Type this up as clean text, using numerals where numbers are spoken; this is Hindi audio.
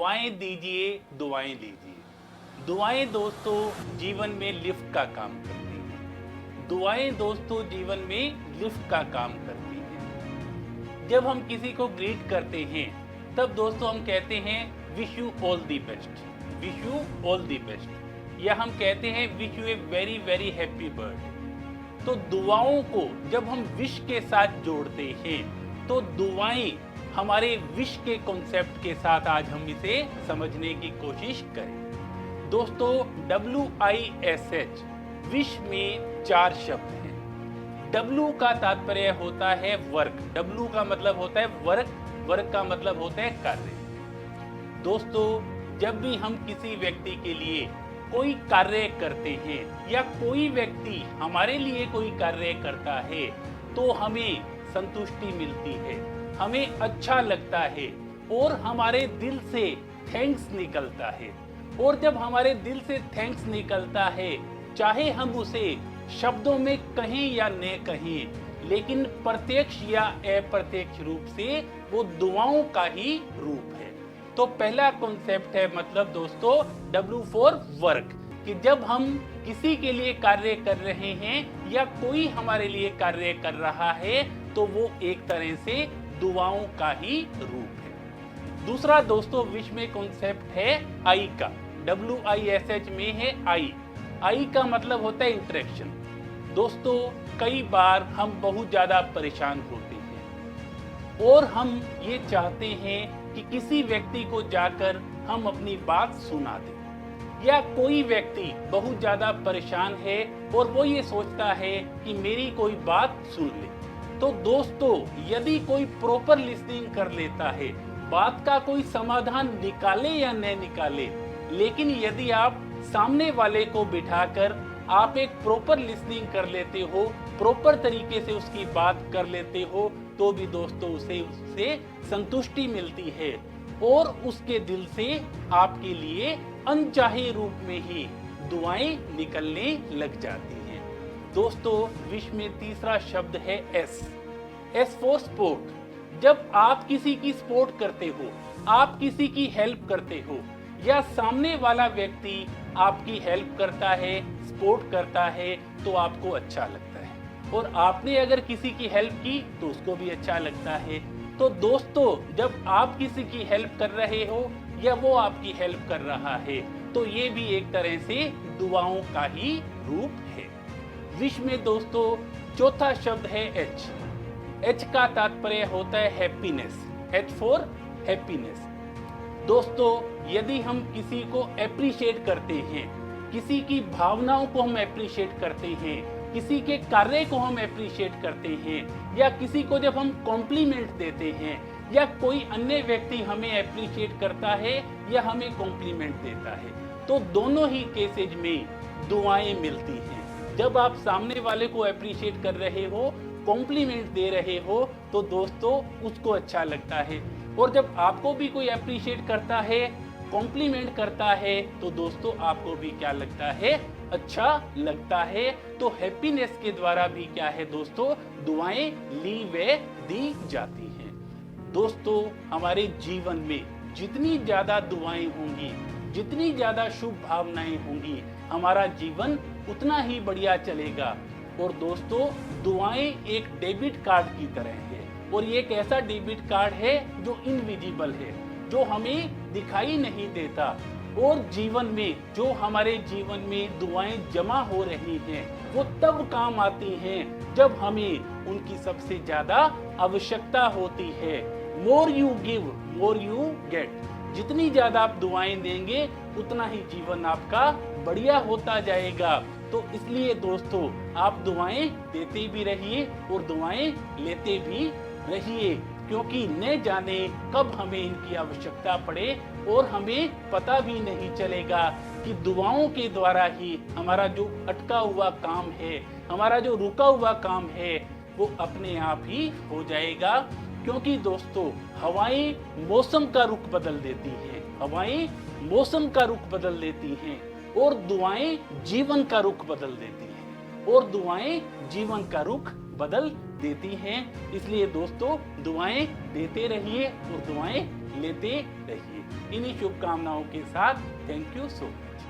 दुआएं दीजिए, दुआएं लीजिए। दुआएं दोस्तों जीवन में लिफ्ट का काम करती हैं। दुआएं दोस्तों जीवन में लिफ्ट का काम करती हैं। जब हम किसी को ग्रीट करते हैं तब दोस्तों हम कहते हैं wish you all the best, wish you all the best, या हम कहते हैं wish U a very very happy birthday. तो दुआओं को जब हम विश के साथ जोड़ते हैं तो दुआएं हमारे विश के कॉन्सेप्ट के साथ आज हम इसे समझने की कोशिश करें। दोस्तों WISH विश में 4 शब्द हैं। W का तात्पर्य होता है वर्क, W का मतलब होता है वर्क, वर्क का मतलब होता है कार्य। दोस्तों जब भी हम किसी व्यक्ति के लिए कोई कार्य करते हैं या कोई व्यक्ति हमारे लिए कोई कार्य करता है तो हमें संतुष्टि मिलती है, हमें अच्छा लगता है और हमारे दिल से थैंक्स निकलता है। और जब हमारे दिल से थैंक्स निकलता है, चाहे हम उसे शब्दों में कहें या न कहें, लेकिन प्रत्यक्ष या अप्रत्यक्ष रूप से वो दुआओं का ही रूप है। तो पहला कॉन्सेप्ट है मतलब दोस्तों W फॉर वर्क, कि जब हम किसी के लिए कार्य कर रहे हैं या कोई हमारे लिए कार्य कर रहा है तो वो एक तरह से दुआओं का ही रूप है। दूसरा दोस्तों विश में कॉन्सेप्ट है आई का, WISH में है आई। आई का मतलब होता है इंटरेक्शन। दोस्तों कई बार हम बहुत ज्यादा परेशान होते हैं और हम ये चाहते हैं कि किसी व्यक्ति को जाकर हम अपनी बात सुना दें, या कोई व्यक्ति बहुत ज्यादा परेशान है और वो ये सोचता है कि मेरी कोई बात सुन ले। तो दोस्तों यदि कोई प्रॉपर लिसनिंग कर लेता है, बात का कोई समाधान निकाले या न निकाले, लेकिन यदि आप सामने वाले को बिठाकर आप एक प्रॉपर लिसनिंग कर लेते हो, प्रॉपर तरीके से उसकी बात कर लेते हो, तो भी दोस्तों उससे संतुष्टि मिलती है और उसके दिल से आपके लिए अनचाहे रूप में ही दुआएं निकलने लग जाती हैं। दोस्तों विश में तीसरा शब्द है S फॉर सपोर्ट। जब आप किसी की सपोर्ट करते हो, आप किसी की हेल्प करते हो, या सामने वाला व्यक्ति आपकी हेल्प करता है, सपोर्ट करता है, तो आपको अच्छा लगता है, और आपने अगर किसी की हेल्प की तो उसको भी अच्छा लगता है। तो दोस्तों जब आप किसी की हेल्प कर रहे हो या वो आपकी हेल्प कर रहा है तो ये भी एक तरह से दुआओं का ही रूप है। विश में दोस्तों चौथा शब्द है H का तात्पर्य होता है हैप्पीनेस, H फॉर हैप्पीनेस। दोस्तों यदि हम किसी को अप्रिशिएट करते हैं, किसी की भावनाओं को हम अप्रिशिएट करते हैं, किसी के कार्य को हम अप्रिशिएट करते हैं, या किसी को जब हम कॉम्प्लीमेंट देते हैं, या कोई अन्य व्यक्ति हमें अप्रिशिएट करता है या हमें कॉम्प्लीमेंट देता है, तो दोनों ही केसेज में दुआएं मिलती हैं। जब आप सामने वाले को अप्रिशिएट कर रहे हो, कॉम्प्लीमेंट दे रहे हो, तो दोस्तों उसको अच्छा लगता है, और जब आपको भी कोई अप्रिशिएट करता है, कॉम्प्लीमेंट करता है, तो दोस्तों आपको भी क्या लगता है, अच्छा लगता है। तो हैप्पीनेस के द्वारा भी क्या है दोस्तों, दुआएं ली व दी जाती हैं। दोस्तों हमारे जीवन में जितनी ज्यादा दुआएं होंगी, जितनी ज्यादा शुभ भावनाएं होंगी, हमारा जीवन उतना ही बढ़िया चलेगा। और दोस्तों दुआएं एक डेबिट कार्ड की तरह है, और ये एक ऐसा डेबिट कार्ड है जो इनविजिबल है, जो हमें दिखाई नहीं देता, और जीवन में जो हमारे जीवन में दुआएं जमा हो रही हैं वो तब काम आती हैं जब हमें उनकी सबसे ज्यादा आवश्यकता होती है। More you give more you get. जितनी ज्यादा आप दुआएं देंगे उतना ही जीवन आपका बढ़िया होता जाएगा। तो इसलिए दोस्तों आप दुआएं देते भी रहिए और दुआएं लेते भी रहिए, क्योंकि न जाने कब हमें इनकी आवश्यकता पड़े, और हमें पता भी नहीं चलेगा कि दुआओं के द्वारा ही हमारा जो अटका हुआ काम है, हमारा जो रुका हुआ काम है, वो अपने आप ही हो जाएगा। क्योंकि दोस्तों हवाएं मौसम का रुख बदल देती हैं, हवाएं मौसम का रुख बदल देती हैं, और दुआएं जीवन का रुख बदल देती हैं, और दुआएं जीवन का रुख बदल देती हैं। इसलिए दोस्तों दुआएं देते रहिए और दुआएं लेते रहिए। इन्हीं शुभकामनाओं के साथ थैंक यू सो मच।